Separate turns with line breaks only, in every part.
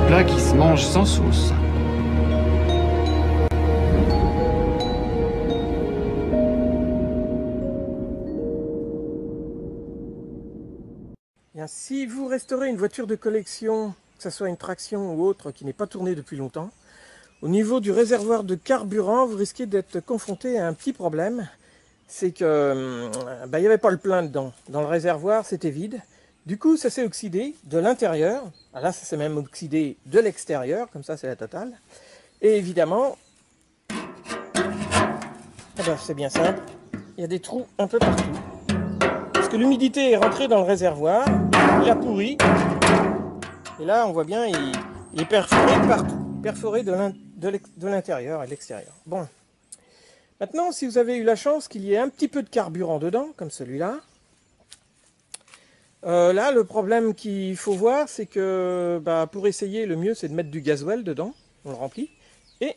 plat qui se mange sans sauce.
Bien, si vous restaurez une voiture de collection, que ce soit une traction ou autre qui n'est pas tournée depuis longtemps, au niveau du réservoir de carburant, vous risquez d'être confronté à un petit problème. C'est que il n'y avait pas le plein dedans. Dans le réservoir, c'était vide. Du coup, ça s'est oxydé de l'intérieur. Là, ça s'est même oxydé de l'extérieur, comme ça, c'est la totale. Et évidemment, c'est bien simple, il y a des trous un peu partout. Parce que l'humidité est rentrée dans le réservoir, il a pourri. Et là, on voit bien, il est perforé de partout. Perforé de l'intérieur et de l'extérieur. Bon. Maintenant, si vous avez eu la chance qu'il y ait un petit peu de carburant dedans, comme celui-là, là, le problème qu'il faut voir, c'est que pour essayer, le mieux, c'est de mettre du gasoil dedans. On le remplit. Et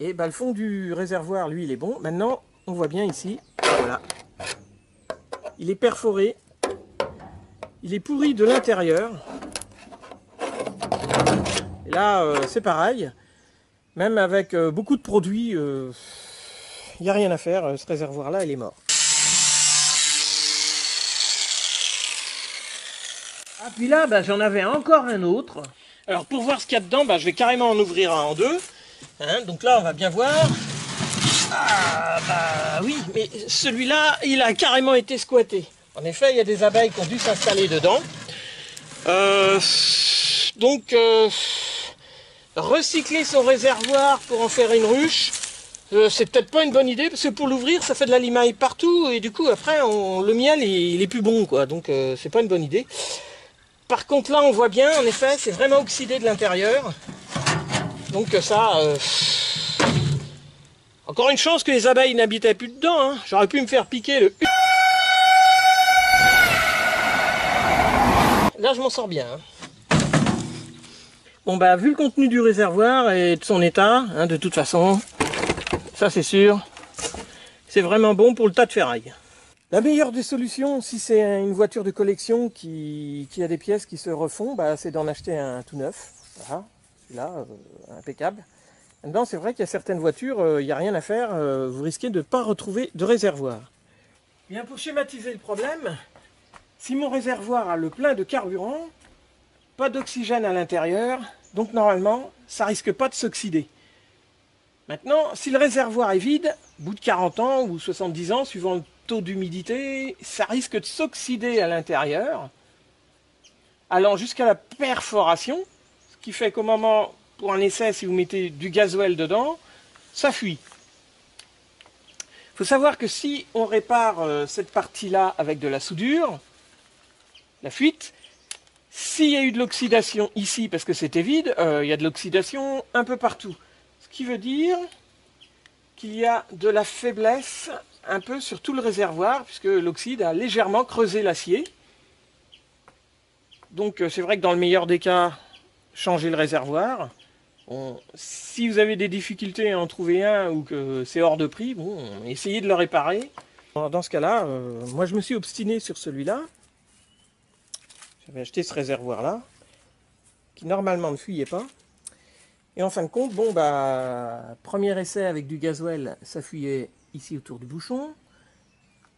le fond du réservoir, lui, il est bon. Maintenant, on voit bien ici, voilà. Il est perforé. Il est pourri de l'intérieur. Et là, c'est pareil. Même avec beaucoup de produits, il n'y a rien à faire. Ce réservoir-là, il est mort. Ah, puis là, j'en avais encore un autre. Alors, pour voir ce qu'il y a dedans, je vais carrément en ouvrir un en deux. Hein, donc là, on va bien voir. Ah, oui, mais celui-là, il a carrément été squatté. En effet, il y a des abeilles qui ont dû s'installer dedans. Recycler son réservoir pour en faire une ruche, c'est peut-être pas une bonne idée, parce que pour l'ouvrir, ça fait de la limaille partout, et du coup, après, le miel, il est plus bon, quoi. Donc, c'est pas une bonne idée. Par contre, là, on voit bien, en effet, c'est vraiment oxydé de l'intérieur. Donc, ça... Encore une chance que les abeilles n'habitaient plus dedans, hein. J'aurais pu me faire piquer le... Là, je m'en sors bien, hein. Bon, vu le contenu du réservoir et de son état, hein, de toute façon, ça c'est sûr, c'est vraiment bon pour le tas de ferraille. La meilleure des solutions, si c'est une voiture de collection qui a des pièces qui se refont, c'est d'en acheter un tout neuf. Voilà, celui-là, impeccable. Maintenant, c'est vrai qu'il y a certaines voitures, il n'y a rien à faire, vous risquez de ne pas retrouver de réservoir. Bien, pour schématiser le problème, si mon réservoir a le plein de carburant, pas d'oxygène à l'intérieur, donc normalement, ça risque pas de s'oxyder. Maintenant, si le réservoir est vide, au bout de 40 ans ou 70 ans, suivant le taux d'humidité, ça risque de s'oxyder à l'intérieur, allant jusqu'à la perforation, ce qui fait qu'au moment, pour un essai, si vous mettez du gasoil dedans, ça fuit. Il faut savoir que si on répare cette partie-là avec de la soudure, la fuite, s'il y a eu de l'oxydation ici, parce que c'était vide, il y a de l'oxydation un peu partout. Ce qui veut dire qu'il y a de la faiblesse un peu sur tout le réservoir, puisque l'oxyde a légèrement creusé l'acier. Donc c'est vrai que dans le meilleur des cas, changez le réservoir. Bon, si vous avez des difficultés à en trouver un ou que c'est hors de prix, essayez de le réparer. Dans ce cas-là, moi je me suis obstiné sur celui-là. J'avais acheté ce réservoir-là, qui normalement ne fuyait pas. Et en fin de compte, premier essai avec du gasoil, ça fuyait ici autour du bouchon.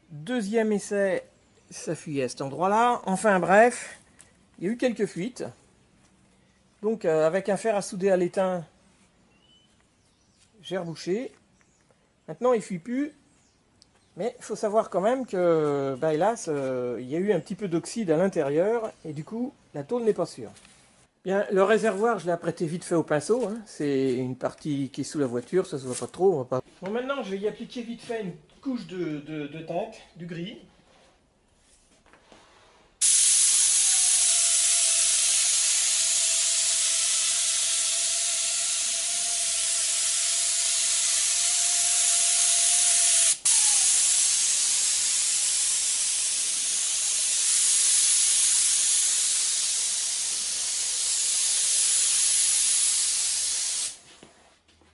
Deuxième essai, ça fuyait à cet endroit-là. Enfin bref, il y a eu quelques fuites. Donc avec un fer à souder à l'étain, j'ai rebouché. Maintenant, il ne fuit plus. Mais il faut savoir quand même que, hélas, il y a eu un petit peu d'oxyde à l'intérieur. Et du coup, la tôle n'est pas sûre. Bien, le réservoir, je l'ai apprêté vite fait au pinceau. Hein. C'est une partie qui est sous la voiture, ça se voit pas trop. On va pas... Bon, maintenant, je vais y appliquer vite fait une couche de teinte, du gris.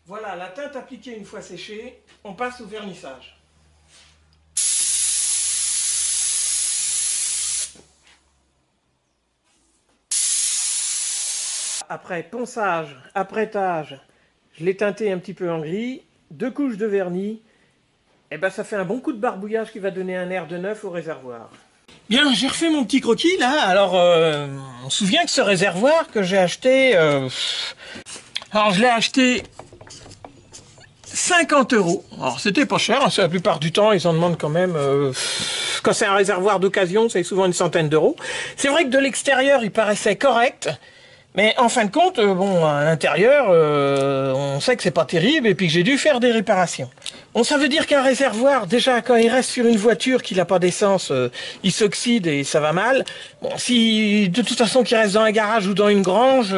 Voilà, la teinte appliquée une fois séchée, on passe au vernissage. après ponçage, apprêtage, je l'ai teinté un petit peu en gris, 2 couches de vernis, et ben ça fait un bon coup de barbouillage qui va donner un air de neuf au réservoir. Bien, j'ai refait mon petit croquis là. Alors, on se souvient que ce réservoir que j'ai acheté, alors je l'ai acheté 50 €. Alors c'était pas cher, hein, la plupart du temps ils en demandent quand même, quand c'est un réservoir d'occasion c'est souvent une centaine d'euros. C'est vrai que de l'extérieur il paraissait correct, mais en fin de compte, bon, à l'intérieur, on sait que c'est pas terrible et puis que j'ai dû faire des réparations. Bon, ça veut dire qu'un réservoir, déjà quand il reste sur une voiture qui n'a pas d'essence, il s'oxyde et ça va mal. Bon, si de toute façon qu'il reste dans un garage ou dans une grange,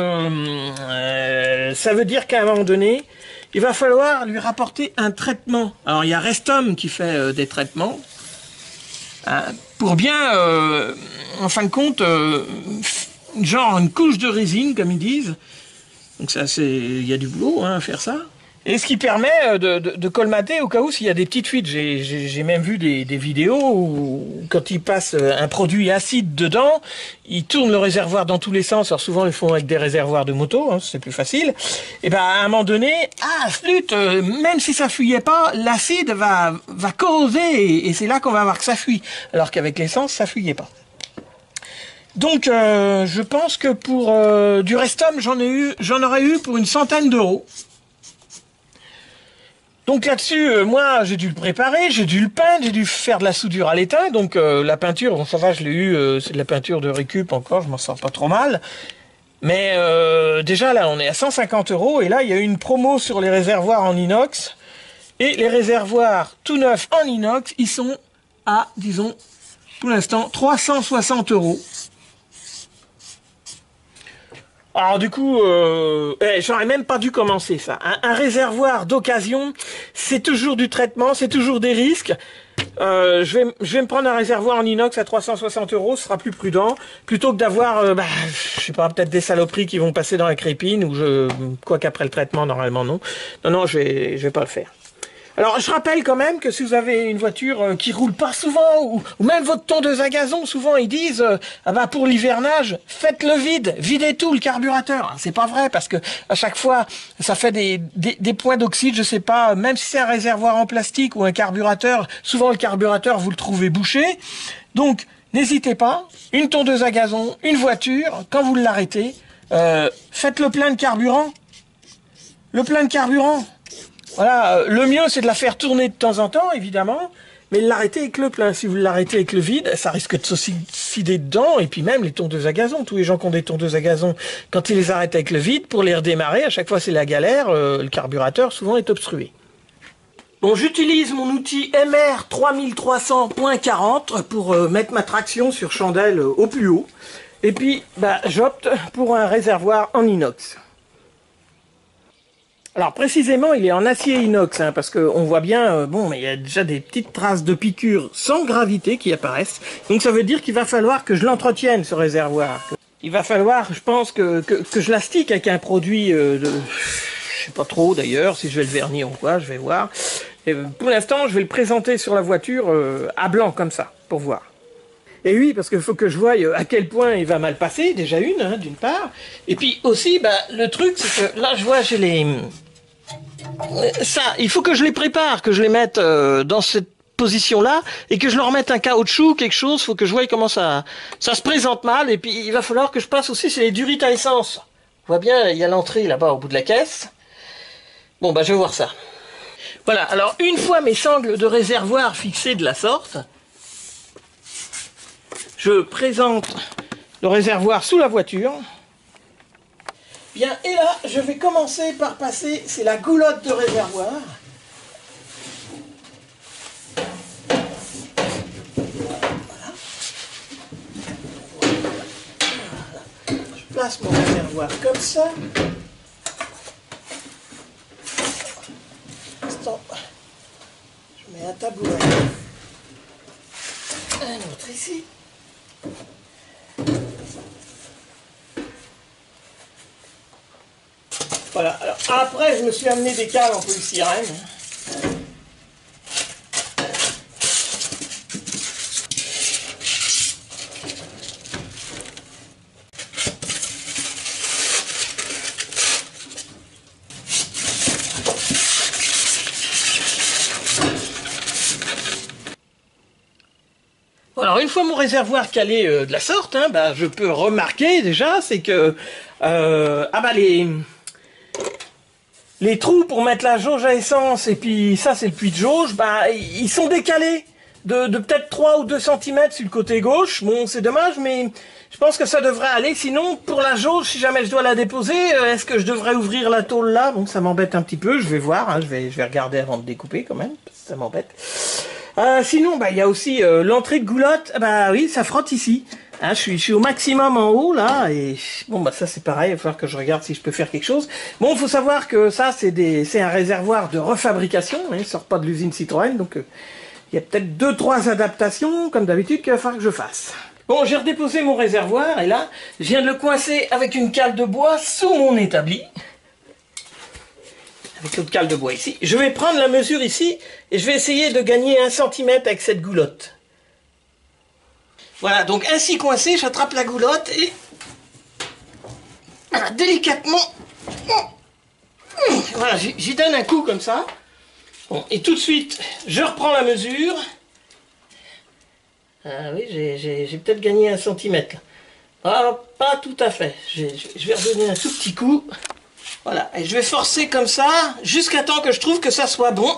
ça veut dire qu'à un moment donné, il va falloir lui rapporter un traitement. Alors il y a Restom qui fait des traitements pour bien, en fin de compte, genre une couche de résine comme ils disent. Donc ça, il y a du boulot hein, à faire ça. Et ce qui permet de colmater au cas où s'il y a des petites fuites. J'ai même vu des vidéos où quand ils passent un produit acide dedans, ils tournent le réservoir dans tous les sens. Alors souvent ils le font avec des réservoirs de moto, hein, c'est plus facile. Et ben à un moment donné, flûte, même si ça fuyait pas, l'acide va corroser et c'est là qu'on va voir que ça fuit. Alors qu'avec l'essence, ça fuyait pas. Donc je pense que pour du Restom, j'en aurais eu pour une centaine d'euros. Donc là-dessus, moi j'ai dû le préparer, j'ai dû le peindre, j'ai dû faire de la soudure à l'étain. Donc la peinture, bon ça va, je l'ai eu, c'est de la peinture de récup encore, je m'en sors pas trop mal. Mais déjà là on est à 150 € et là il y a eu une promo sur les réservoirs en inox. Et les réservoirs tout neufs en inox, ils sont à, disons, pour l'instant, 360 €. Alors du coup, j'aurais même pas dû commencer ça. Un réservoir d'occasion, c'est toujours du traitement, c'est toujours des risques. Je vais me prendre un réservoir en inox à 360 €, ce sera plus prudent, plutôt que d'avoir, je sais pas, peut-être des saloperies qui vont passer dans la crépine, ou quoi qu'après le traitement, normalement non. Non, je vais pas le faire. Alors, je rappelle quand même que si vous avez une voiture qui roule pas souvent, ou même votre tondeuse à gazon, souvent ils disent, pour l'hivernage, faites-le vide, videz tout le carburateur. C'est pas vrai, parce que à chaque fois, ça fait des points d'oxyde, je sais pas, même si c'est un réservoir en plastique ou un carburateur, souvent le carburateur, vous le trouvez bouché. Donc, n'hésitez pas, une tondeuse à gazon, une voiture, quand vous l'arrêtez, faites le plein de carburant. Le plein de carburant. Voilà, le mieux c'est de la faire tourner de temps en temps, évidemment, mais l'arrêter avec le plein. Si vous l'arrêtez avec le vide, ça risque de s'oxyder dedans, et puis même les tondeuses à gazon, tous les gens qui ont des tondeuses à gazon, quand ils les arrêtent avec le vide, pour les redémarrer, à chaque fois c'est la galère, le carburateur souvent est obstrué. Bon, j'utilise mon outil MR 3300.40 pour mettre ma traction sur chandelle au plus haut, et puis j'opte pour un réservoir en inox. Alors précisément, il est en acier inox, hein, parce qu'on voit bien, mais il y a déjà des petites traces de piqûres sans gravité qui apparaissent. Donc ça veut dire qu'il va falloir que je l'entretienne, ce réservoir. Il va falloir, je pense, que je l'astique avec un produit je sais pas trop d'ailleurs, si je vais le vernir ou quoi, je vais voir. Et pour l'instant, je vais le présenter sur la voiture à blanc, comme ça, pour voir. Et oui, parce qu'il faut que je voie à quel point il va mal passer, déjà d'une part. Et puis aussi, le truc, c'est que là, je vois, j'ai les... Ça, il faut que je les prépare, que je les mette dans cette position-là, et que je leur mette un caoutchouc, quelque chose, il faut que je voie comment ça se présente mal, et puis il va falloir que je passe aussi, c'est les durites à essence. On voit bien, il y a l'entrée là-bas au bout de la caisse. Bon, je vais voir ça. Voilà, alors une fois mes sangles de réservoir fixées de la sorte, je présente le réservoir sous la voiture. Bien, et là, je vais commencer par passer, c'est la goulotte de réservoir. Voilà. Je place mon réservoir comme ça. Instant, je mets un tabouret. Un autre ici. Voilà, alors après je me suis amené des cales en polystyrène. Alors une fois mon réservoir calé de la sorte, hein, bah, je peux remarquer déjà, c'est que les trous pour mettre la jauge à essence, et puis ça c'est le puits de jauge, bah, ils sont décalés de peut-être 3 ou 2 cm sur le côté gauche. Bon, c'est dommage, mais je pense que ça devrait aller. Sinon, pour la jauge, si jamais je dois la déposer, est-ce que je devrais ouvrir la tôle là? Bon, ça m'embête un petit peu, je vais voir, hein, je vais regarder avant de découper quand même, parce que ça m'embête. Sinon, bah, il y a aussi l'entrée de goulotte. Bah oui, ça frotte ici. Hein, je suis au maximum en haut là, et bon bah ça c'est pareil, il va falloir que je regarde si je peux faire quelque chose. Bon, il faut savoir que ça c'est un réservoir de refabrication, hein, il sort pas de l'usine Citroën, donc il y a peut-être 2-3 adaptations, comme d'habitude, qu'il va falloir que je fasse. Bon, j'ai redéposé mon réservoir, et là, je viens de le coincer avec une cale de bois sous mon établi. Avec l'autre cale de bois ici. Je vais prendre la mesure ici, et je vais essayer de gagner 1 cm avec cette goulotte. Voilà, donc ainsi coincé, j'attrape la goulotte, et voilà, délicatement, voilà, j'y donne un coup comme ça. Bon, et tout de suite, je reprends la mesure. Ah oui, j'ai peut-être gagné 1 cm. Ah, pas tout à fait. Je vais redonner un tout petit coup. Voilà, et je vais forcer comme ça, jusqu'à temps que je trouve que ça soit bon.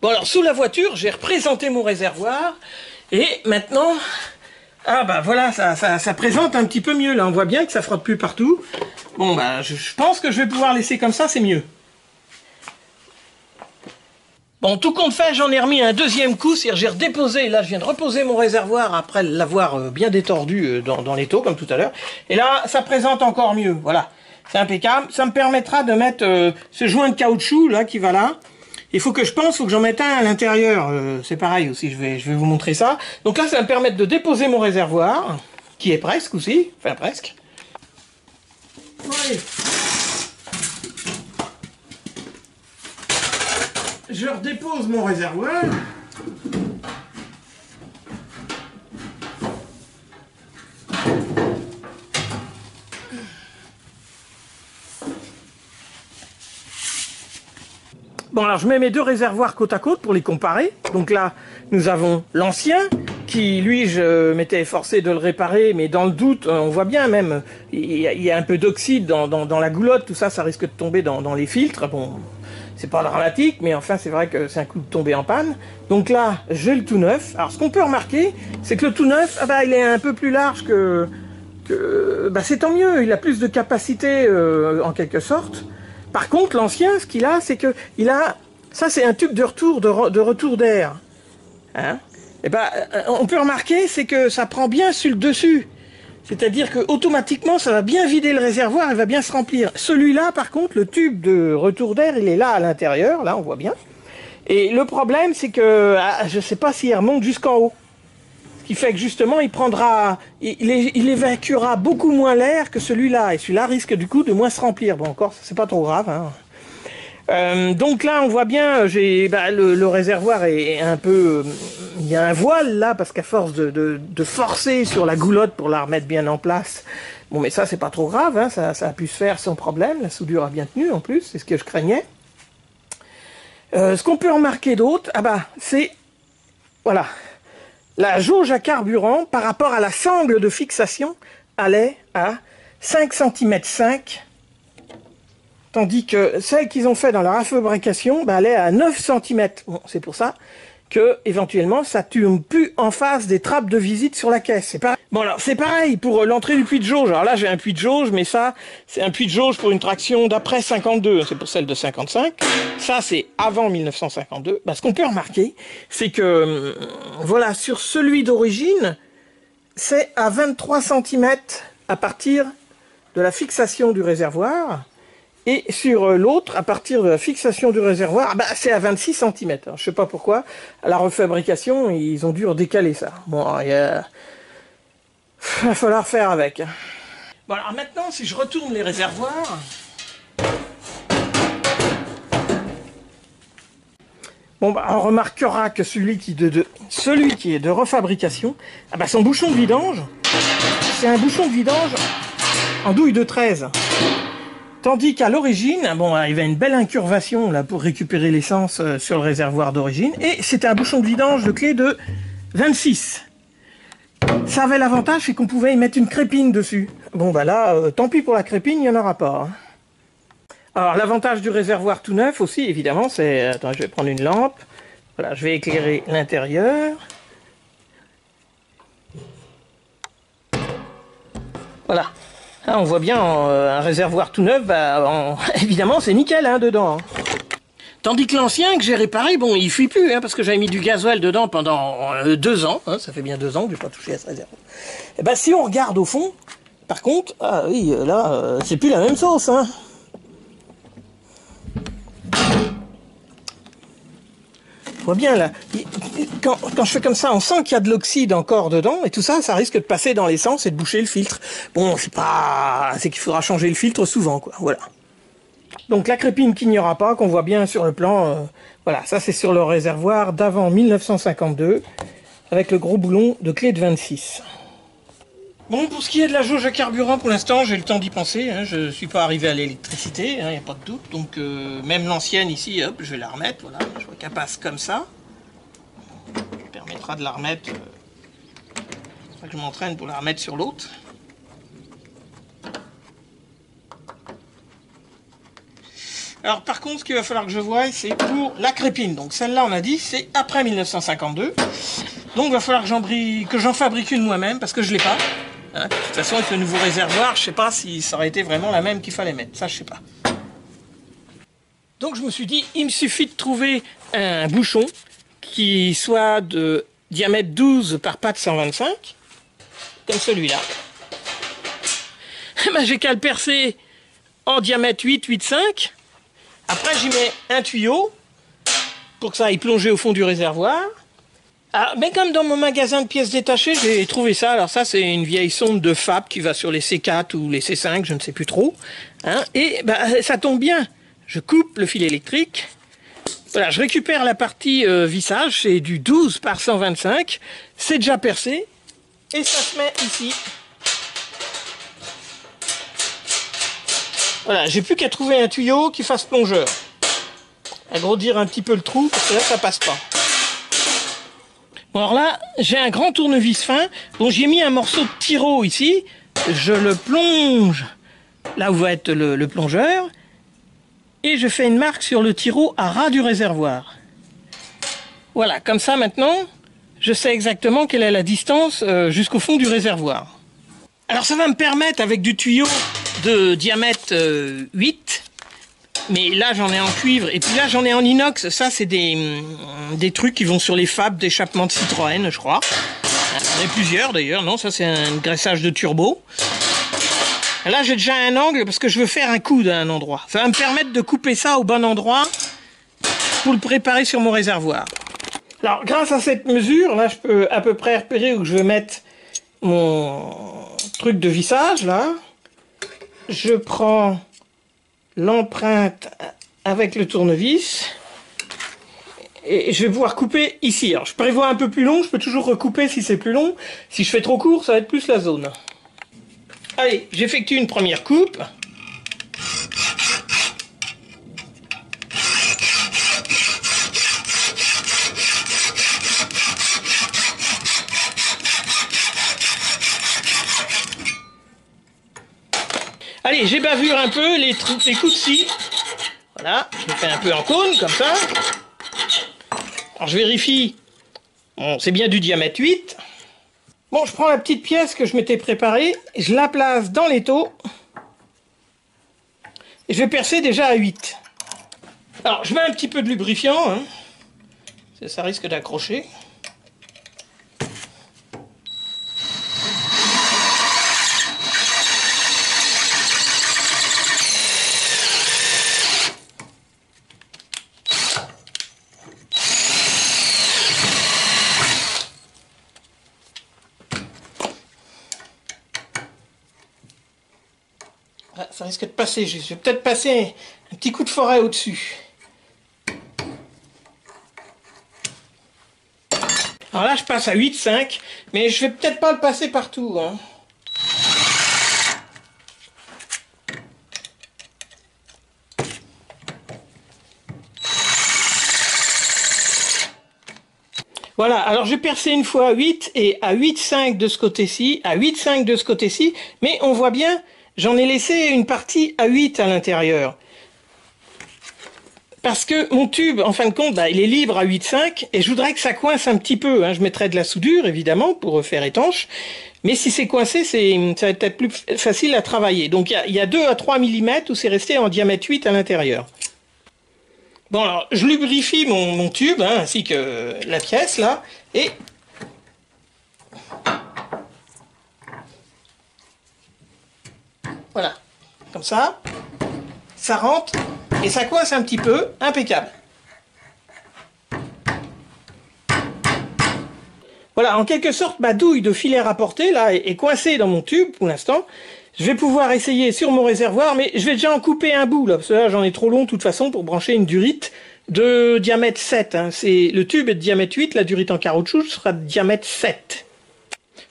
Bon, alors, sous la voiture, j'ai représenté mon réservoir. Et maintenant... Ah bah voilà, ça présente un petit peu mieux, là on voit bien que ça frotte plus partout. Bon bah je pense que je vais pouvoir laisser comme ça, c'est mieux. Bon, tout compte fait, j'en ai remis un deuxième coup, c'est-à-dire j'ai redéposé, là je viens de reposer mon réservoir après l'avoir bien détordu dans l'étau comme tout à l'heure. Et là, ça présente encore mieux, voilà, c'est impeccable. Ça me permettra de mettre ce joint de caoutchouc là qui va là. Il faut que j'en mette un à l'intérieur, c'est pareil aussi, je vais vous montrer ça. Donc là, ça va me permettre de déposer mon réservoir, qui est presque aussi, enfin presque. Allez. Je redépose mon réservoir. Bon, alors je mets mes deux réservoirs côte à côte pour les comparer. Donc là, nous avons l'ancien, qui lui, je m'étais efforcé de le réparer, mais dans le doute, on voit bien même, il y a un peu d'oxyde dans la goulotte, tout ça, ça risque de tomber dans les filtres. Bon, c'est pas dramatique, mais enfin, c'est vrai que c'est un coup de tomber en panne. Donc là, j'ai le tout neuf. Alors, ce qu'on peut remarquer, c'est que le tout neuf, il est un peu plus large c'est tant mieux, il a plus de capacité, en quelque sorte. Par contre, l'ancien, ce qu'il a, c'est que ça c'est un tube de retour d'air. Hein? Et on peut remarquer, c'est que ça prend bien sur le dessus. C'est-à-dire que automatiquement, ça va bien vider le réservoir, il va bien se remplir. Celui-là, par contre, le tube de retour d'air, il est là à l'intérieur, là, on voit bien. Et le problème, c'est que je ne sais pas s'il remonte jusqu'en haut. Ce qui fait que justement, il évacuera beaucoup moins l'air que celui-là. Et celui-là risque du coup de moins se remplir. Bon, encore, c'est pas trop grave. Hein. Donc là, on voit bien, le réservoir est un peu... il y a un voile là, parce qu'à force de forcer sur la goulotte pour la remettre bien en place, bon, mais ça, c'est pas trop grave. Hein, ça a pu se faire sans problème. La soudure a bien tenu, en plus. C'est ce que je craignais. Ce qu'on peut remarquer d'autre, c'est... Voilà. La jauge à carburant, par rapport à la sangle de fixation, allait à 5,5 cm, tandis que celle qu'ils ont fait dans la refabrication, allait à 9 cm. Bon, c'est pour ça que, éventuellement, ça tourne plus en face des trappes de visite sur la caisse. C'est pareil. Bon, alors, c'est pareil pour l'entrée du puits de jauge. Alors là, j'ai un puits de jauge, mais ça, c'est un puits de jauge pour une traction d'après 52. C'est pour celle de 55. Ça, c'est avant 1952. Ce qu'on peut remarquer, c'est que, voilà, sur celui d'origine, c'est à 23 cm à partir de la fixation du réservoir. Et sur l'autre, à partir de la fixation du réservoir, c'est à 26 cm. Alors, je ne sais pas pourquoi, à la refabrication, ils ont dû redécaler ça. Bon, il va falloir faire avec. Bon, alors maintenant, si je retourne les réservoirs... Bon, on remarquera que celui qui est de refabrication, son bouchon de vidange, c'est un bouchon de vidange en douille de 13. Tandis qu'à l'origine, bon, il y avait une belle incurvation là pour récupérer l'essence sur le réservoir d'origine, et c'était un bouchon de vidange de clé de 26. Ça avait l'avantage, c'est qu'on pouvait y mettre une crépine dessus. Bon bah là, tant pis pour la crépine, il n'y en aura pas. Hein. Alors l'avantage du réservoir tout neuf aussi, évidemment, c'est... Attends, je vais prendre une lampe. Voilà, je vais éclairer l'intérieur. Voilà. Ah, on voit bien un réservoir tout neuf, évidemment c'est nickel hein, dedans. Tandis que l'ancien que j'ai réparé, bon il fuit plus, hein, parce que j'avais mis du gasoil dedans pendant 2 ans, hein, ça fait bien 2 ans que je n'ai pas touché à ce réservoir. Et ben si on regarde au fond, par contre, ah oui, là, c'est plus la même sauce. Hein. On voit bien là, quand je fais comme ça, on sent qu'il y a de l'oxyde encore dedans, et tout ça, ça risque de passer dans l'essence et de boucher le filtre. Bon, c'est qu'il faudra changer le filtre souvent, quoi, voilà. Donc la crépine qu'il n'y aura pas, qu'on voit bien sur le plan, voilà, ça c'est sur le réservoir d'avant 1952, avec le gros boulon de clé de 26. Bon, pour ce qui est de la jauge à carburant, pour l'instant, j'ai le temps d'y penser. Hein, je ne suis pas arrivé à l'électricité, il n'y a pas de doute. Donc, même l'ancienne ici, hop, je vais la remettre. Voilà, je vois qu'elle passe comme ça. Ça permettra de la remettre. C'est pas que je m'entraîne pour la remettre sur l'autre. Alors, par contre, ce qu'il va falloir que je voie, c'est pour la crépine. Donc, celle-là, on a dit, c'est après 1952. Donc, il va falloir que j'en fabrique une moi-même, parce que je ne l'ai pas. Hein, de toute façon, avec le nouveau réservoir, je ne sais pas si ça aurait été vraiment la même qu'il fallait mettre. Ça, je ne sais pas. Donc, je me suis dit, il me suffit de trouver un bouchon qui soit de diamètre 12 par patte 125, comme celui-là. Ben, j'ai qu'à le percer en diamètre 8, 8,5. Après, j'y mets un tuyau pour que ça aille plonger au fond du réservoir. Ah, mais comme dans mon magasin de pièces détachées, j'ai trouvé ça. Alors ça, c'est une vieille sonde de Fab qui va sur les C4 ou les C5, je ne sais plus trop. Hein, et ça tombe bien. Je coupe le fil électrique. Voilà, je récupère la partie vissage, c'est du 12 par 125. C'est déjà percé. Et ça se met ici. Voilà, j'ai plus qu'à trouver un tuyau qui fasse plongeur. Agrandir un petit peu le trou, parce que là, ça passe pas. Bon, alors là, j'ai un grand tournevis fin, dont j'ai mis un morceau de tiro ici. Je le plonge là où va être le plongeur. Et je fais une marque sur le tiro à ras du réservoir. Voilà, comme ça maintenant, je sais exactement quelle est la distance jusqu'au fond du réservoir. Alors ça va me permettre, avec du tuyau de diamètre 8, mais là j'en ai en cuivre, et puis là j'en ai en inox. Ça c'est des trucs qui vont sur les fabs d'échappement de Citroën, je crois. Il y en a plusieurs d'ailleurs, non, ça c'est un graissage de turbo. Là j'ai déjà un angle parce que je veux faire un coude à un endroit. Ça va me permettre de couper ça au bon endroit pour le préparer sur mon réservoir. Alors grâce à cette mesure, là je peux à peu près repérer où je veux mettre mon truc de vissage là. Je prends l'empreinte avec le tournevis et je vais pouvoir couper ici. Alors je prévois un peu plus long, je peux toujours recouper si c'est plus long. Si je fais trop court, ça va être plus la zone. Allez, j'effectue une première coupe. Allez, j'ébavure un peu les coups de scie. Voilà, je le fais un peu en cône, comme ça. Alors je vérifie. Bon, c'est bien du diamètre 8. Bon, je prends la petite pièce que je m'étais préparée, je la place dans l'étau, et je vais percer déjà à 8. Alors, je mets un petit peu de lubrifiant, hein, ça risque d'accrocher. Ça risque de passer, je vais peut-être passer un petit coup de forêt au-dessus. Alors là, je passe à 8,5, mais je vais peut-être pas le passer partout. Hein. Voilà, alors j'ai percé une fois à 8 et à 8,5 de ce côté-ci, à 8,5 de ce côté-ci, mais on voit bien, j'en ai laissé une partie à 8 à l'intérieur. Parce que mon tube, en fin de compte, il est libre à 8,5 et je voudrais que ça coince un petit peu. Hein. Je mettrai de la soudure, évidemment, pour faire étanche. Mais si c'est coincé, ça va être plus facile à travailler. Donc il y a 2 à 3 mm où c'est resté en diamètre 8 à l'intérieur. Bon, alors, je lubrifie mon tube, hein, ainsi que la pièce, là, et... Voilà, comme ça rentre, et ça coince un petit peu, impeccable. Voilà, en quelque sorte, ma douille de filet rapporté, là, est coincée dans mon tube, pour l'instant. Je vais pouvoir essayer sur mon réservoir, mais je vais déjà en couper un bout, là, parce que là, j'en ai trop long, de toute façon, pour brancher une durite de diamètre 7. Hein. Le tube est de diamètre 8, la durite en caoutchouc sera de diamètre 7.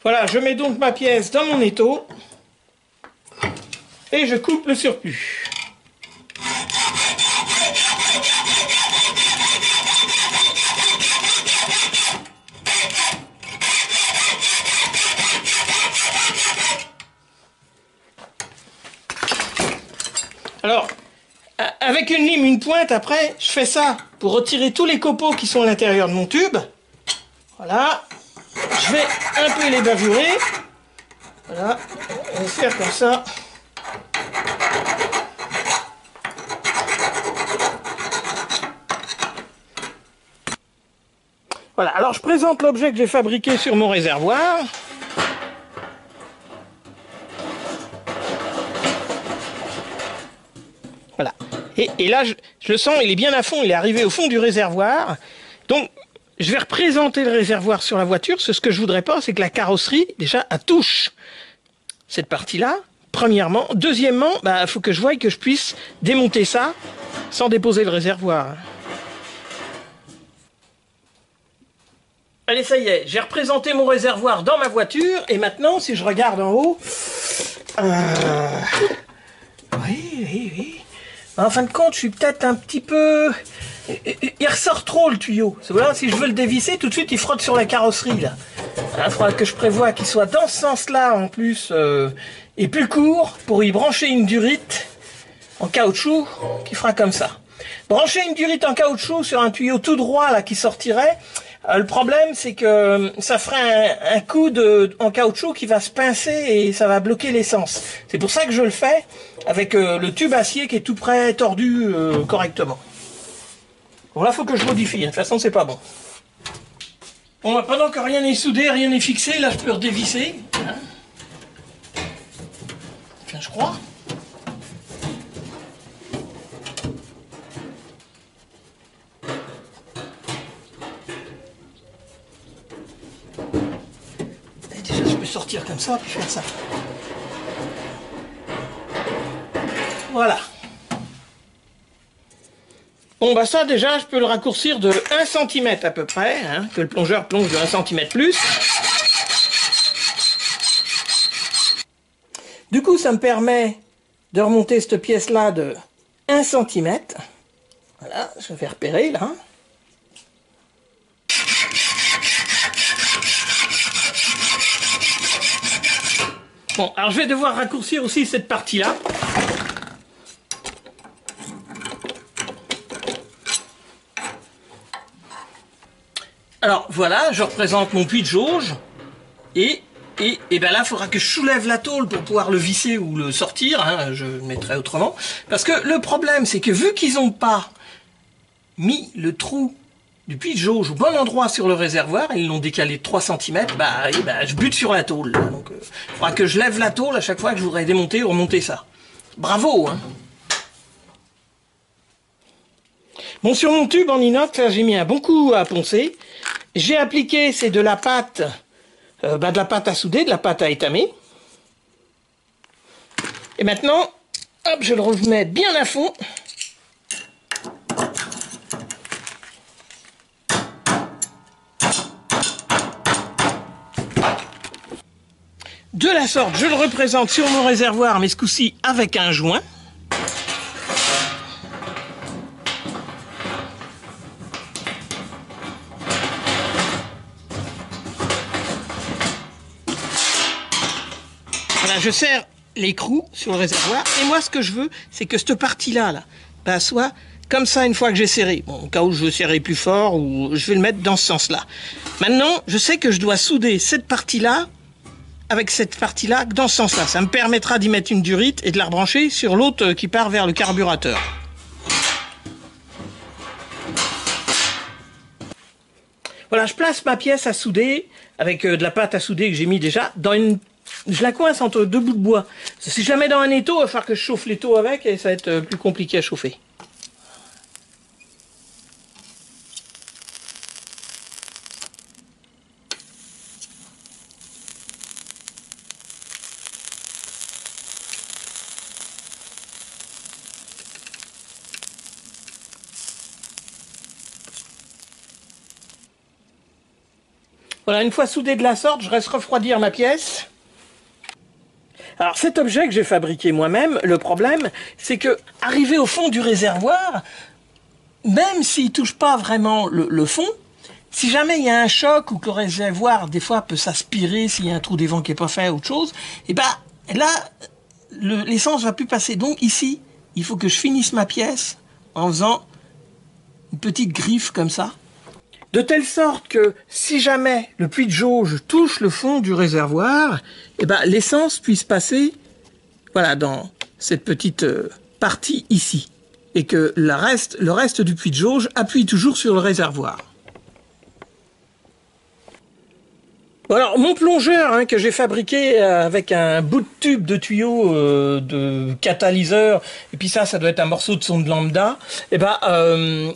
Voilà, je mets donc ma pièce dans mon étau, et je coupe le surplus. Alors, avec une lime, une pointe, après, je fais ça pour retirer tous les copeaux qui sont à l'intérieur de mon tube. Voilà. Je vais un peu les bavurer. Voilà. On va faire comme ça. Voilà. Alors, je présente l'objet que j'ai fabriqué sur mon réservoir. Voilà. Et là, je le sens, il est bien à fond, il est arrivé au fond du réservoir. Donc, je vais représenter le réservoir sur la voiture. Ce que je voudrais pas, c'est que la carrosserie, déjà, elle touche cette partie-là, premièrement. Deuxièmement, il faut que je voie que je puisse démonter ça sans déposer le réservoir. Allez, ça y est, j'ai représenté mon réservoir dans ma voiture. Et maintenant, si je regarde en haut... Oui. En fin de compte, je suis peut-être un petit peu... Il ressort trop le tuyau. Voilà, si je veux le dévisser, tout de suite, il frotte sur la carrosserie, là. Il faudra que je prévoie qu'il soit dans ce sens-là, en plus, et plus court, pour y brancher une durite en caoutchouc, qui fera comme ça. Brancher une durite en caoutchouc sur un tuyau tout droit, là, qui sortirait... le problème, c'est que ça ferait un coup en caoutchouc qui va se pincer et ça va bloquer l'essence. C'est pour ça que je le fais avec le tube acier qui est tout près tordu correctement. Bon, là, il faut que je modifie. De toute façon, c'est pas bon. Bon, pendant que rien n'est soudé, rien n'est fixé, là, je peux redévisser. Hein. Enfin, je crois. Sortir comme ça, puis faire ça. Voilà. Bon, ça, déjà, je peux le raccourcir de 1 cm à peu près, hein, que le plongeur plonge de 1 cm plus. Du coup, ça me permet de remonter cette pièce-là de 1 cm. Voilà, je vais repérer, là. Bon, alors je vais devoir raccourcir aussi cette partie-là. Alors voilà, je représente mon puits de jauge. Et ben là, il faudra que je soulève la tôle pour pouvoir le visser ou le sortir. Hein, je le mettrai autrement. Parce que le problème, c'est que vu qu'ils n'ont pas mis le trou du puits de jauge au bon endroit sur le réservoir, ils l'ont décalé de 3 cm, je bute sur la tôle. Là. Donc, il faudra que je lève la tôle à chaque fois que je voudrais démonter ou remonter ça. Bravo, hein. Bon, sur mon tube en inox, là, j'ai mis un bon coup à poncer. J'ai appliqué, c'est de la pâte, de la pâte à souder, de la pâte à étamer. Et maintenant, hop, je le remets bien à fond. De la sorte, je le représente sur mon réservoir, mais ce coup-ci avec un joint. Voilà, je serre l'écrou sur le réservoir. Et moi, ce que je veux, c'est que cette partie-là, bah, soit comme ça une fois que j'ai serré. Bon, au cas où je veux serrer plus fort, ou je vais le mettre dans ce sens-là. Maintenant, je sais que je dois souder cette partie-là avec cette partie-là dans ce sens-là. Ça me permettra d'y mettre une durite et de la rebrancher sur l'autre qui part vers le carburateur. Voilà, je place ma pièce à souder avec de la pâte à souder que j'ai mis déjà dans une... Je la coince entre deux bouts de bois. Si je la mets dans un étau, il va falloir que je chauffe l'étau avec et ça va être plus compliqué à chauffer. Voilà, une fois soudé de la sorte, je reste refroidir ma pièce. Alors cet objet que j'ai fabriqué moi-même, le problème, c'est que arrivé au fond du réservoir, même s'il touche pas vraiment le fond, si jamais il y a un choc ou que le réservoir des fois peut s'aspirer s'il y a un trou d'évent qui n'est pas fait ou autre chose, et ben là l'essence va plus passer. Donc ici, il faut que je finisse ma pièce en faisant une petite griffe comme ça. De telle sorte que si jamais le puits de jauge touche le fond du réservoir, eh ben, l'essence puisse passer voilà, dans cette petite partie ici. Et que le reste du puits de jauge appuie toujours sur le réservoir. Alors mon plongeur que j'ai fabriqué avec un bout de tube de tuyau de catalyseur, et puis ça doit être un morceau de sonde lambda, eh ben,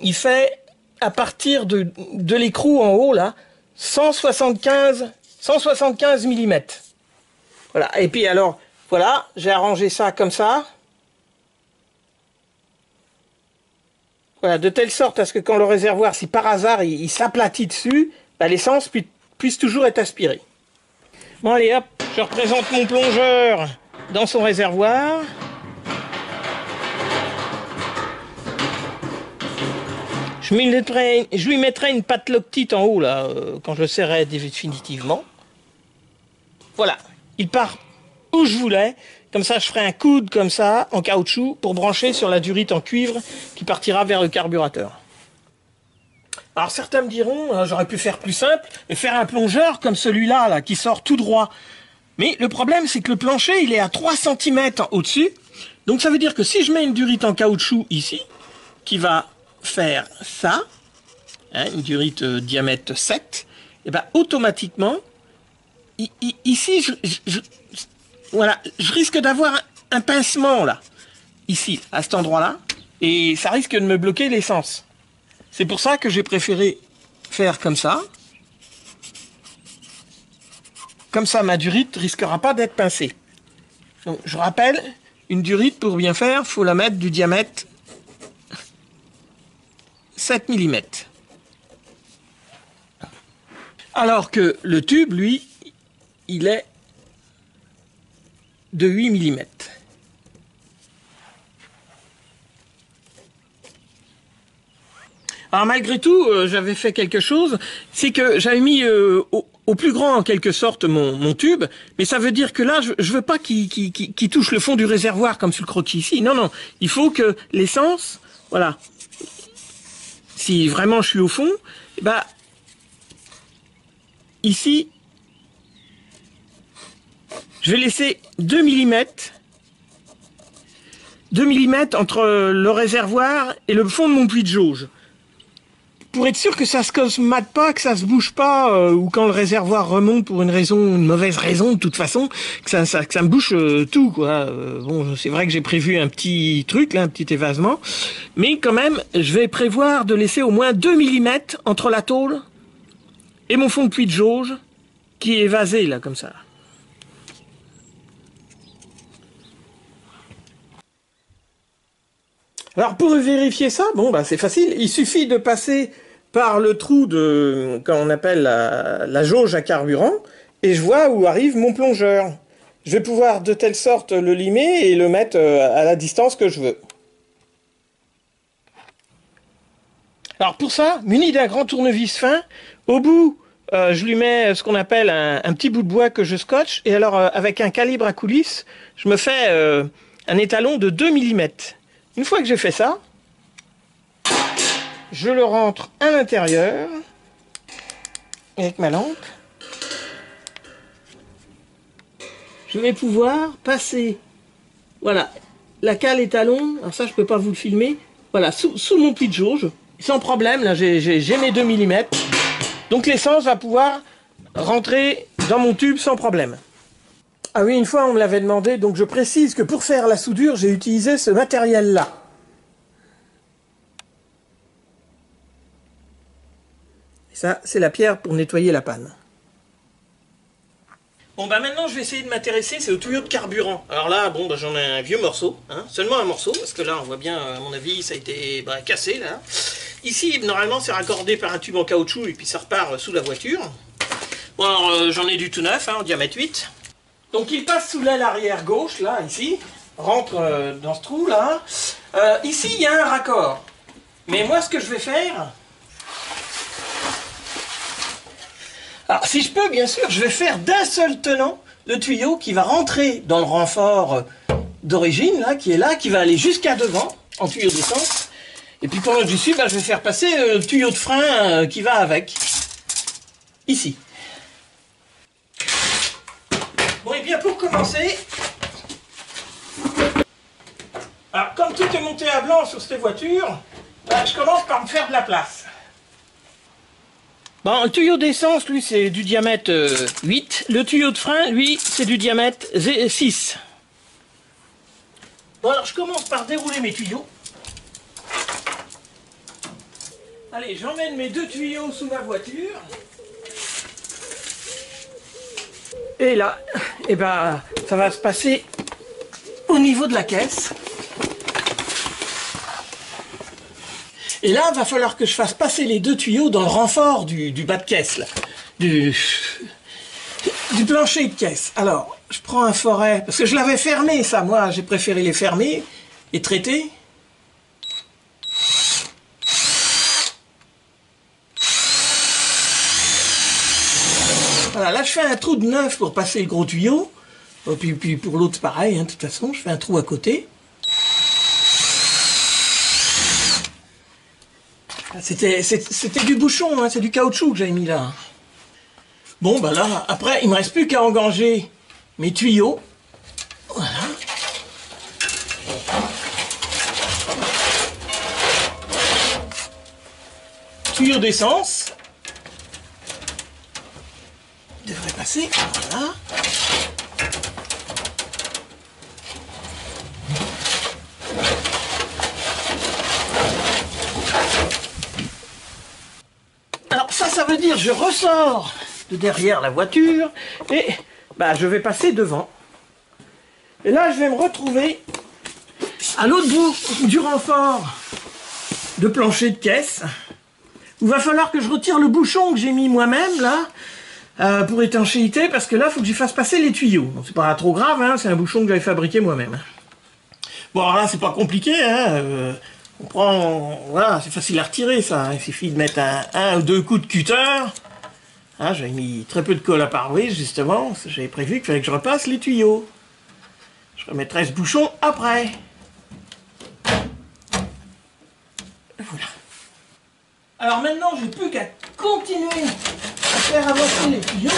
il fait... à partir de l'écrou en haut, là, 175 mm. Voilà, et puis alors, voilà, j'ai arrangé ça comme ça. Voilà, de telle sorte à ce que quand le réservoir, si par hasard, il s'aplatit dessus, bah, l'essence puisse toujours être aspirée. Bon, allez, hop, je représente mon plongeur dans son réservoir. Je lui mettrai une patte loctite en haut, là, quand je le serrai définitivement. Voilà, il part où je voulais. Comme ça, je ferai un coude comme ça, en caoutchouc, pour brancher sur la durite en cuivre qui partira vers le carburateur. Alors certains me diront, j'aurais pu faire plus simple, et faire un plongeur comme celui-là, là, qui sort tout droit. Mais le problème, c'est que le plancher, il est à 3 cm au-dessus. Donc ça veut dire que si je mets une durite en caoutchouc ici, qui va faire ça, une durite diamètre 7, et ben automatiquement, ici, voilà, je risque d'avoir un pincement là, ici, à cet endroit-là, et ça risque de me bloquer l'essence. C'est pour ça que j'ai préféré faire comme ça. Comme ça, ma durite risquera pas d'être pincée. Donc, je rappelle, une durite, pour bien faire, il faut la mettre du diamètre 7 mm. Alors que le tube, lui, il est de 8 mm. Alors malgré tout, j'avais fait quelque chose, c'est que j'avais mis au plus grand en quelque sorte mon tube, mais ça veut dire que là, je veux pas qu'il touche le fond du réservoir comme sur le croquis ici. Non, non, il faut que l'essence, voilà, si vraiment je suis au fond, bah, ici, je vais laisser 2 mm entre le réservoir et le fond de mon puits de jauge. Pour être sûr que ça se colmate pas, que ça se bouge pas, ou quand le réservoir remonte pour une mauvaise raison de toute façon, que ça me bouche tout, quoi. Bon, c'est vrai que j'ai prévu un petit truc, là, un petit évasement, mais quand même, je vais prévoir de laisser au moins 2 mm entre la tôle et mon fond de puits de jauge, qui est évasé, là, comme ça. Alors pour vérifier ça, bon bah c'est facile, il suffit de passer par le trou de, qu'on appelle la jauge à carburant, et je vois où arrive mon plongeur. Je vais pouvoir de telle sorte le limer et le mettre à la distance que je veux. Alors pour ça, muni d'un grand tournevis fin, au bout je lui mets ce qu'on appelle un petit bout de bois que je scotche. Et alors, avec un calibre à coulisses, je me fais un étalon de 2 mm. Une fois que j'ai fait ça, je le rentre à l'intérieur avec ma lampe. Je vais pouvoir passer, voilà, la cale étalon. Alors ça, je peux pas vous le filmer. Voilà, sous mon pli de jauge, sans problème. Là, j'ai mes 2 mm. Donc l'essence va pouvoir rentrer dans mon tube sans problème. Ah oui, une fois on me l'avait demandé, donc je précise que pour faire la soudure, j'ai utilisé ce matériel-là. Ça, c'est la pierre pour nettoyer la panne. Bon, bah maintenant je vais essayer de m'intéresser, c'est au tuyau de carburant. Alors là, bon, bah, j'en ai un vieux morceau, hein, seulement un morceau, parce que là on voit bien, à mon avis, ça a été cassé là. Ici, normalement, c'est raccordé par un tube en caoutchouc et puis ça repart sous la voiture. Bon, alors j'en ai du tout neuf, hein, en diamètre 8. Donc il passe sous l'aile arrière gauche, là, ici, rentre dans ce trou là. Ici, il y a un raccord. Mais moi, ce que je vais faire... Alors, si je peux, bien sûr, je vais faire d'un seul tenant le tuyau qui va rentrer dans le renfort d'origine, là, qui va aller jusqu'à devant, en tuyau d'essence. Et puis pendant que j'y suis, je vais faire passer le tuyau de frein qui va avec. Ici. Bon, et bien pour commencer... Alors, comme tout est monté à blanc sur cette voiture, je commence par me faire de la place. Bon, le tuyau d'essence, lui, c'est du diamètre 8. Le tuyau de frein, lui, c'est du diamètre 6. Bon, alors je commence par dérouler mes tuyaux. Allez, j'emmène mes 2 tuyaux sous ma voiture. Et là, eh ben, ça va se passer au niveau de la caisse. Et là, il va falloir que je fasse passer les 2 tuyaux dans le renfort du bas de caisse, là, du plancher de caisse. Alors, je prends un forêt, parce que je l'avais fermé, ça, moi, j'ai préféré les fermer et traiter. Voilà, là, je fais un trou de 9 pour passer le gros tuyau. Puis pour l'autre, pareil, hein, de toute façon, je fais un trou à côté. C'était du bouchon, hein, c'est du caoutchouc que j'avais mis là. Bon, bah là, après, il me reste plus qu'à engranger mes tuyaux. Voilà. Tuyau d'essence. Il devrait passer, voilà. Ça veut dire je ressors de derrière la voiture et je vais passer devant. Et là, je vais me retrouver à l'autre bout du renfort de plancher de caisse où il va falloir que je retire le bouchon que j'ai mis moi-même là pour étanchéité, parce que là, il faut que j'y fasse passer les tuyaux. Bon, c'est pas trop grave, hein, c'est un bouchon que j'avais fabriqué moi-même. Bon, alors là, c'est pas compliqué, hein. On prend, voilà, c'est facile à retirer ça, il suffit de mettre un ou 2 coups de cutter. Hein, j'avais mis très peu de colle à pare-brise justement, j'avais prévu qu'il fallait que je repasse les tuyaux. Je remettrai ce bouchon après. Voilà. Alors maintenant, j'ai plus qu'à continuer à faire avancer les tuyaux.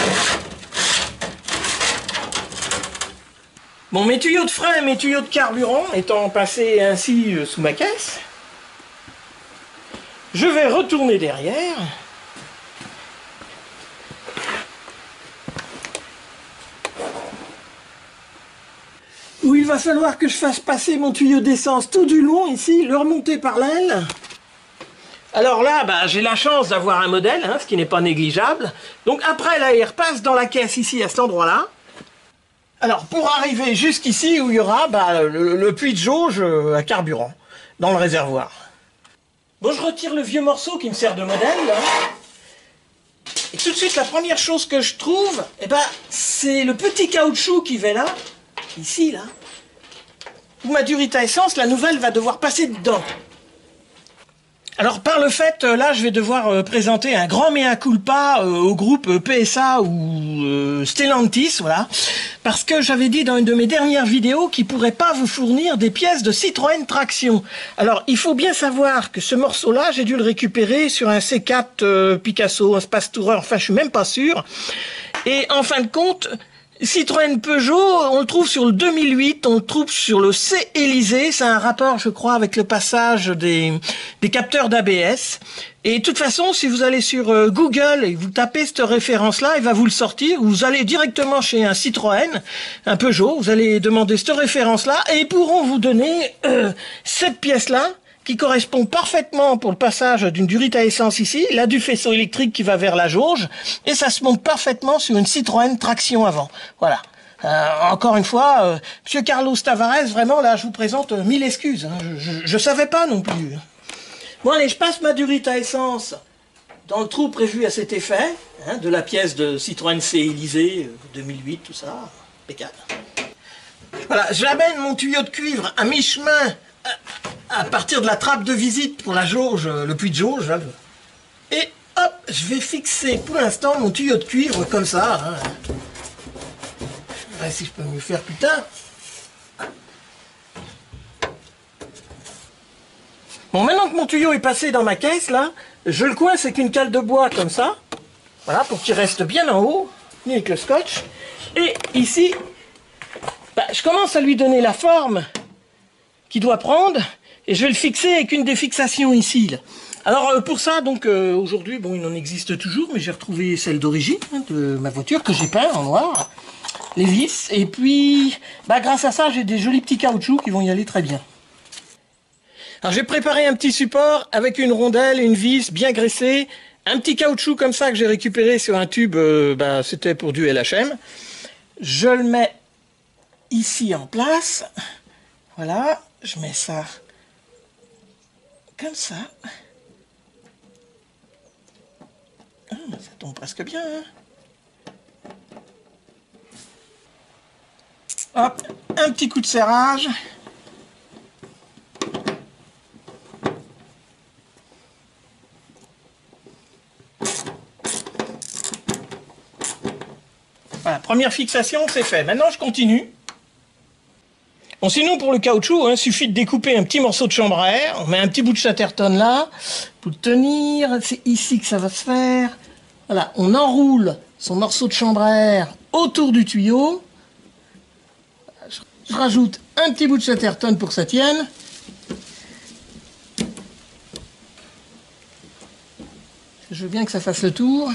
Bon, mes tuyaux de frein et mes tuyaux de carburant étant passés ainsi sous ma caisse, je vais retourner derrière. Où il va falloir que je fasse passer mon tuyau d'essence tout du long ici, le remonter par l'aile. Alors là, j'ai la chance d'avoir un modèle, hein, ce qui n'est pas négligeable. Donc après, là, il repasse dans la caisse ici, à cet endroit-là. Alors, pour arriver jusqu'ici, où il y aura le puits de jauge à carburant, dans le réservoir. Bon, je retire le vieux morceau qui me sert de modèle, là. Et tout de suite, la première chose que je trouve, c'est le petit caoutchouc qui va là, ici, là. Où ma Durita Essence, la nouvelle, va devoir passer dedans. Alors par le fait, là je vais devoir présenter un grand mea culpa au groupe PSA ou Stellantis, voilà, parce que j'avais dit dans une de mes dernières vidéos qu'ils pourraient pas vous fournir des pièces de Citroën Traction. Alors il faut bien savoir que ce morceau-là, j'ai dû le récupérer sur un C4 Picasso, un Space Tourer, enfin je suis même pas sûr. Et en fin de compte, Citroën Peugeot, on le trouve sur le 2008, on le trouve sur le C-Élysée, c'est un rapport, je crois, avec le passage des capteurs d'ABS. Et de toute façon, si vous allez sur Google et vous tapez cette référence-là, il va vous le sortir. Vous allez directement chez un Citroën, un Peugeot, vous allez demander cette référence-là et ils pourront vous donner cette pièce-là, qui correspond parfaitement pour le passage d'une durite à essence ici, là du faisceau électrique qui va vers la jauge, et ça se monte parfaitement sur une Citroën traction avant. Voilà. Encore une fois, Monsieur Carlos Tavares, vraiment là, je vous présente 1000 excuses. Hein. Je savais pas non plus. Bon allez, je passe ma durite à essence dans le trou prévu à cet effet, hein, de la pièce de Citroën C-Élysée 2008, tout ça, impeccable. Voilà, j'amène mon tuyau de cuivre à mi-chemin à partir de la trappe de visite pour la jauge, le puits de jauge. Là. Et hop, je vais fixer pour l'instant mon tuyau de cuivre comme ça. Hein. Je verrai si je peux mieux faire plus tard. Bon, maintenant que mon tuyau est passé dans ma caisse, là, je le coince avec une cale de bois comme ça. Voilà, pour qu'il reste bien en haut, avec le scotch. Et ici, je commence à lui donner la forme qu'il doit prendre. Et je vais le fixer avec une des fixations ici. Là. Alors pour ça, donc aujourd'hui, bon, il en existe toujours, mais j'ai retrouvé celle d'origine hein, de ma voiture que j'ai peint en noir, les vis. Et puis, grâce à ça, j'ai des jolis petits caoutchoucs qui vont y aller très bien. Alors j'ai préparé un petit support avec une rondelle, une vis bien graissée, un petit caoutchouc comme ça que j'ai récupéré sur un tube, c'était pour du LHM. Je le mets ici en place. Voilà, je mets ça. Comme ça. Ah, ça tombe presque bien. Hein. Hop, un petit coup de serrage. Voilà, première fixation, c'est fait. Maintenant, je continue. Bon, sinon, pour le caoutchouc, il suffit de découper un petit morceau de chambre à air. On met un petit bout de Chatterton là, pour le tenir. C'est ici que ça va se faire. Voilà, on enroule son morceau de chambre à air autour du tuyau. Je rajoute un petit bout de Chatterton pour que ça tienne. Je veux bien que ça fasse le tour.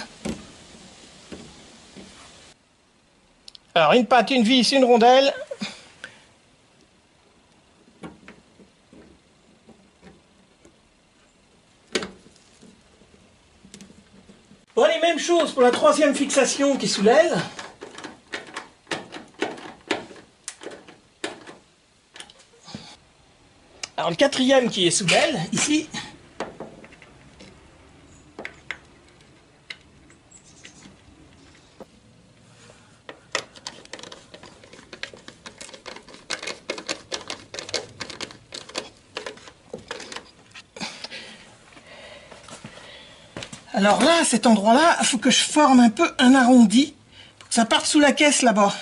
Alors, une patte, une vis, une rondelle. Bon, les mêmes choses pour la troisième fixation qui est sous l'aile. Alors le quatrième qui est sous l'aile, ici. Alors là, à cet endroit-là, il faut que je forme un peu un arrondi pour que ça parte sous la caisse là-bas.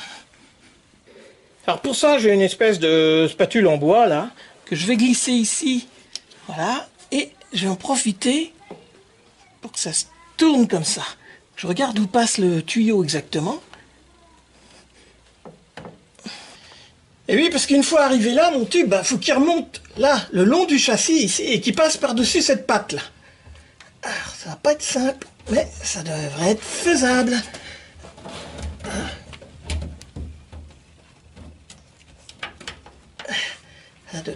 Alors pour ça, j'ai une espèce de spatule en bois là, que je vais glisser ici. Voilà, et je vais en profiter pour que ça se tourne comme ça. Je regarde où passe le tuyau exactement. Et oui, parce qu'une fois arrivé là, mon tube, faut qu'il remonte là, le long du châssis ici, et qu'il passe par-dessus cette patte là. Alors, ça va pas être simple, mais ça devrait être faisable. De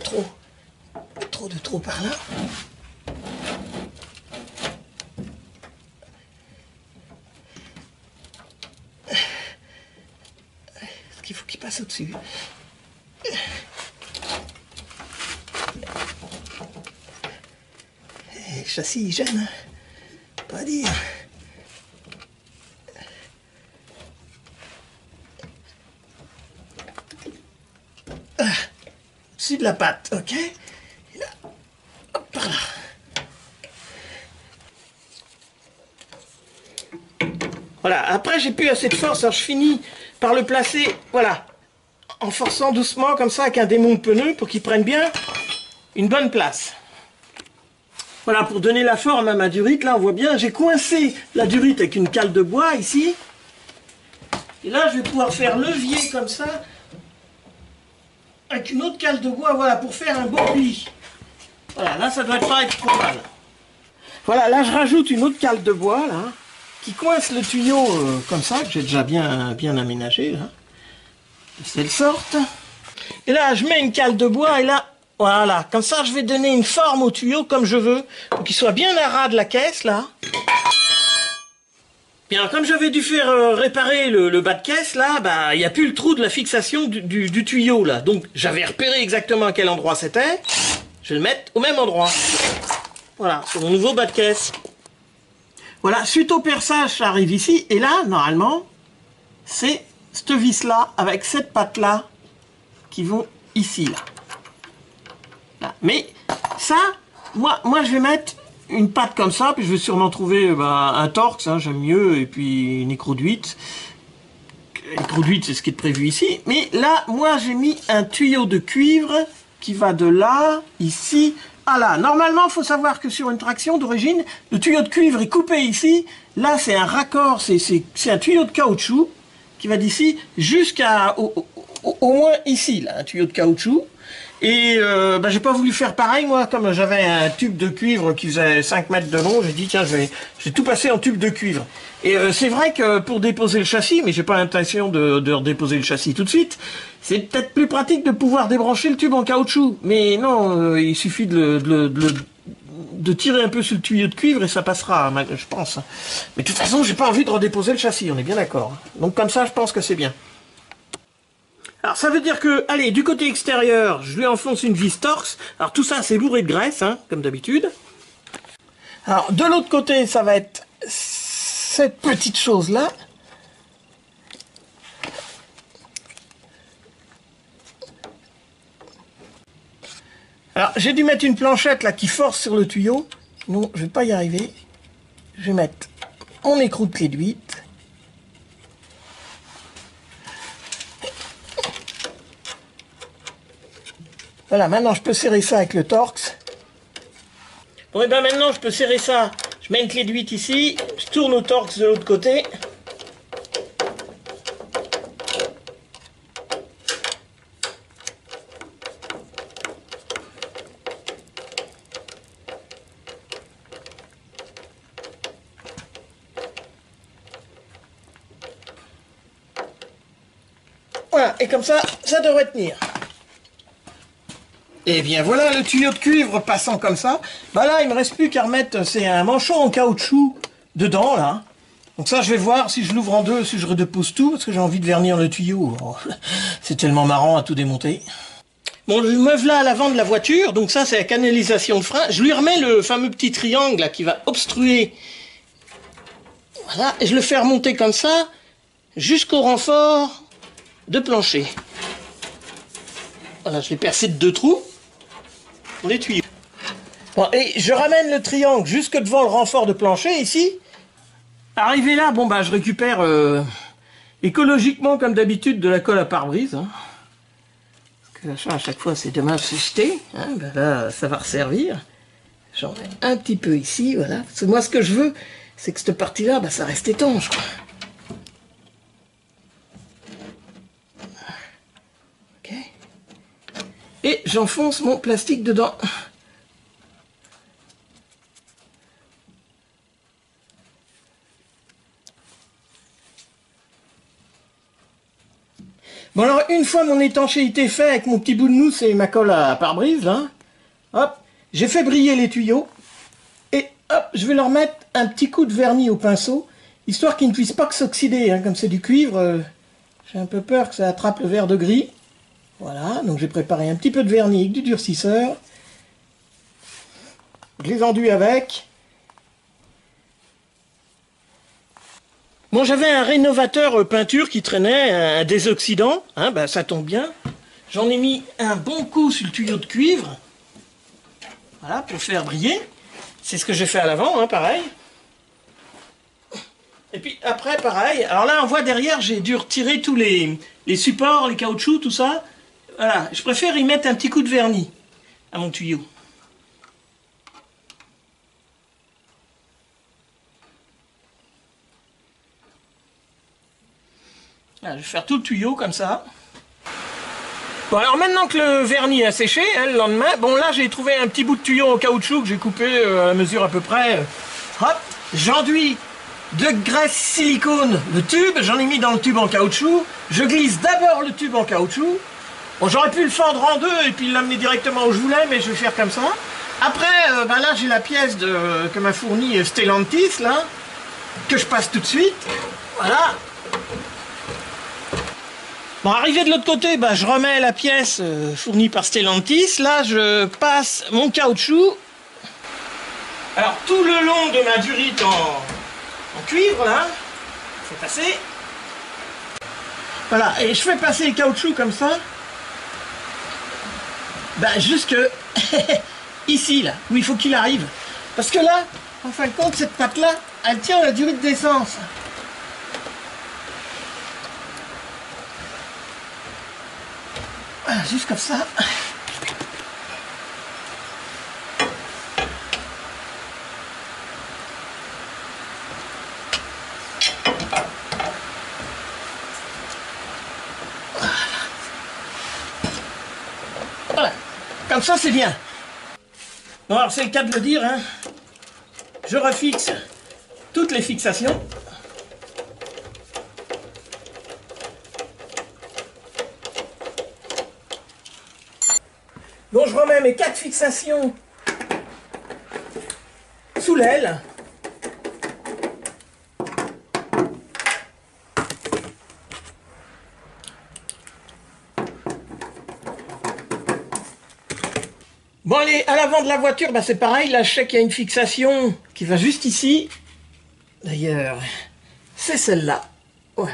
trop par là. Est-ce qu'il faut qu'il passe au-dessus? Le châssis il gêne, pas à dire. Au-dessus de la patte, ok? Et là, hop, par là. Voilà, après j'ai plus assez de force, alors je finis par le placer, voilà, en forçant doucement comme ça avec un démonte pneu pour qu'il prenne bien une bonne place. Voilà, pour donner la forme à ma durite, là on voit bien, j'ai coincé la durite avec une cale de bois ici. Et là je vais pouvoir faire levier comme ça, avec une autre cale de bois, voilà, pour faire un beau pli. Voilà, là ça doit pas être trop mal. Voilà, là je rajoute une autre cale de bois, là, qui coince le tuyau comme ça, que j'ai déjà bien aménagé, là. De telle sorte. Et là je mets une cale de bois, et là, voilà, comme ça je vais donner une forme au tuyau comme je veux, pour qu'il soit bien à ras de la caisse, là. Bien, comme j'avais dû faire réparer le bas de caisse, là, bah, il n'y a plus le trou de la fixation du tuyau, là. Donc, j'avais repéré exactement à quel endroit c'était. Je vais le mettre au même endroit. Voilà, sur mon nouveau bas de caisse. Voilà, suite au perçage, ça arrive ici. Et là, normalement, c'est cette vis-là, avec cette patte-là, qui vont ici, là. Là. Mais ça, moi, je vais mettre une patte comme ça, puis je vais sûrement trouver un Torx, hein, j'aime mieux, et puis une écrou-d'huître. Écrou-d'huître, c'est ce qui est prévu ici. Mais là, moi, j'ai mis un tuyau de cuivre qui va de là, ici, à là. Normalement, il faut savoir que sur une traction d'origine, le tuyau de cuivre est coupé ici. Là, c'est un raccord, c'est un tuyau de caoutchouc qui va d'ici jusqu'à au moins ici, là, un tuyau de caoutchouc. Et j'ai pas voulu faire pareil, moi, comme j'avais un tube de cuivre qui faisait 5 mètres de long, j'ai dit tiens, je vais tout passer en tube de cuivre. Et c'est vrai que pour déposer le châssis, mais j'ai pas l'intention de redéposer le châssis tout de suite, c'est peut-être plus pratique de pouvoir débrancher le tube en caoutchouc. Mais non, il suffit de tirer un peu sur le tuyau de cuivre et ça passera, je pense. Mais de toute façon, j'ai pas envie de redéposer le châssis, on est bien d'accord. Donc comme ça, je pense que c'est bien. Alors ça veut dire que, allez, du côté extérieur, je lui enfonce une vis Torx. Alors tout ça, c'est bourré de graisse, hein, comme d'habitude. Alors de l'autre côté, ça va être cette petite chose-là. Alors j'ai dû mettre une planchette là qui force sur le tuyau. Sinon, je vais pas y arriver. Je vais mettre mon écrou de clé d'huître. Voilà, maintenant je peux serrer ça avec le Torx. Bon, et bien maintenant je peux serrer ça. Je mets une clé d'huître ici, je tourne au Torx de l'autre côté. Voilà, et comme ça, ça devrait tenir. Et bien voilà, le tuyau de cuivre passant comme ça. Bah là, il me reste plus qu'à remettre, c'est un manchon en caoutchouc dedans, là. Donc ça, je vais voir si je l'ouvre en deux, si je redépose tout, parce que j'ai envie de vernir le tuyau. Oh, c'est tellement marrant à tout démonter. Bon, le meuf là à l'avant de la voiture, donc ça, c'est la canalisation de frein. Je lui remets le fameux petit triangle, là, qui va obstruer. Voilà, et je le fais remonter comme ça, jusqu'au renfort de plancher. Voilà, je l'ai percé de 2 trous. Pour les tuyaux. Bon, et je ramène le triangle jusque devant le renfort de plancher, ici. Arrivé là, bon bah je récupère écologiquement, comme d'habitude, de la colle à pare-brise. Hein. Parce que l'achat, à chaque fois, c'est dommage de se jeter. Hein. Ben là, ça va resservir. J'en mets un petit peu ici, voilà. Parce que moi, ce que je veux, c'est que cette partie-là, bah, ça reste étanche, quoi. Ok. Et j'enfonce mon plastique dedans. Bon alors, une fois mon étanchéité fait avec mon petit bout de mousse et ma colle à pare-brise, là, hop, j'ai fait briller les tuyaux. Et hop, je vais leur mettre un petit coup de vernis au pinceau, histoire qu'ils ne puissent pas que s'oxyder, hein, comme c'est du cuivre, j'ai un peu peur que ça attrape le verre de gris. Voilà, donc j'ai préparé un petit peu de vernis avec du durcisseur. Je les enduis avec. Bon, j'avais un rénovateur peinture qui traînait, un désoxydant, hein, bah, ça tombe bien. J'en ai mis un bon coup sur le tuyau de cuivre. Voilà, pour faire briller. C'est ce que j'ai fait à l'avant, hein, pareil. Et puis après, pareil. Alors là, on voit derrière, j'ai dû retirer tous les supports, les caoutchoucs, tout ça. Voilà, je préfère y mettre un petit coup de vernis à mon tuyau. Là, je vais faire tout le tuyau comme ça. Bon, alors maintenant que le vernis a séché, hein, le lendemain, bon là j'ai trouvé un petit bout de tuyau en caoutchouc que j'ai coupé à la mesure à peu près. Hop, j'enduis de graisse silicone le tube, j'en ai mis dans le tube en caoutchouc. Je glisse d'abord le tube en caoutchouc. Bon, j'aurais pu le fendre en deux et puis l'amener directement où je voulais, mais je vais faire comme ça. Après, ben là j'ai la pièce que m'a fournie Stellantis, là, que je passe tout de suite. Voilà. Bon, arrivé de l'autre côté, bah, je remets la pièce fournie par Stellantis. Là, je passe mon caoutchouc. Alors, tout le long de ma durite en cuivre, là, c'est passé. Voilà, et je fais passer le caoutchouc comme ça. Bah, jusque ici, là, où il faut qu'il arrive. Parce que là, en fin de compte, cette patte-là, elle tient la durite d'essence. Voilà, juste comme ça. Voilà. Comme ça, c'est bien. Bon, alors c'est le cas de le dire, hein. Je refixe toutes les fixations. Donc je remets mes 4 fixations sous l'aile. Bon allez, à l'avant de la voiture, bah, c'est pareil, là je sais qu'il y a une fixation qui va juste ici. D'ailleurs, c'est celle-là. Voilà.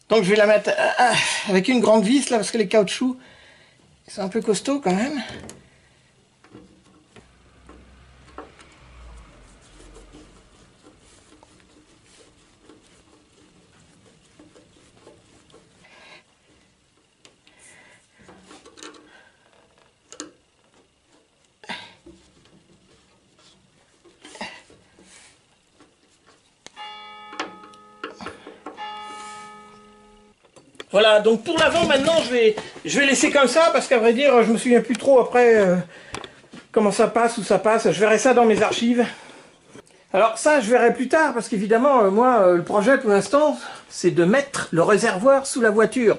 Donc je vais la mettre avec une grande vis là parce que les caoutchoucs sont un peu costauds quand même. Voilà, donc pour l'avant maintenant je vais laisser comme ça parce qu'à vrai dire je me souviens plus trop après comment ça passe, où ça passe, je verrai ça dans mes archives. Alors ça je verrai plus tard parce qu'évidemment moi le projet pour l'instant c'est de mettre le réservoir sous la voiture.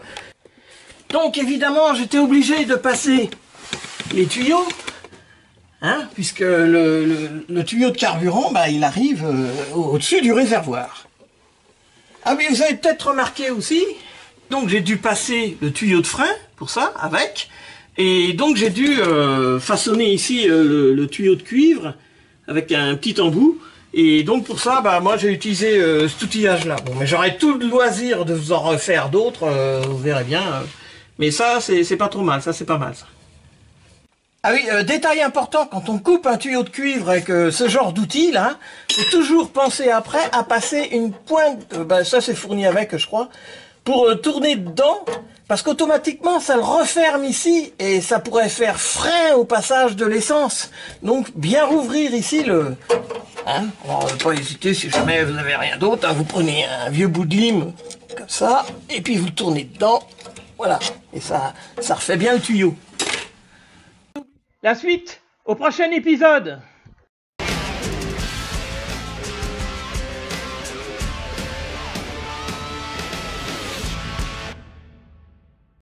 Donc évidemment j'étais obligé de passer les tuyaux, hein, puisque le tuyau de carburant bah, il arrive au-dessus du réservoir. Ah mais vous avez peut-être remarqué aussi. Donc j'ai dû passer le tuyau de frein pour ça, avec, et donc j'ai dû façonner ici le tuyau de cuivre avec un petit embout, et donc pour ça, bah, moi j'ai utilisé cet outillage-là. Bon, mais j'aurais tout le loisir de vous en refaire d'autres, vous verrez bien, mais ça c'est pas trop mal, ça c'est pas mal ça. Ah oui, détail important, quand on coupe un tuyau de cuivre avec ce genre d'outil là, faut toujours penser après à passer une pointe, bah, ça c'est fourni avec je crois, pour tourner dedans, parce qu'automatiquement ça le referme ici et ça pourrait faire frein au passage de l'essence. Donc bien rouvrir ici le... Hein, alors, pas hésiter si jamais vous n'avez rien d'autre, hein, vous prenez un vieux bout de lime comme ça et puis vous le tournez dedans, voilà, et ça refait bien le tuyau. La suite au prochain épisode.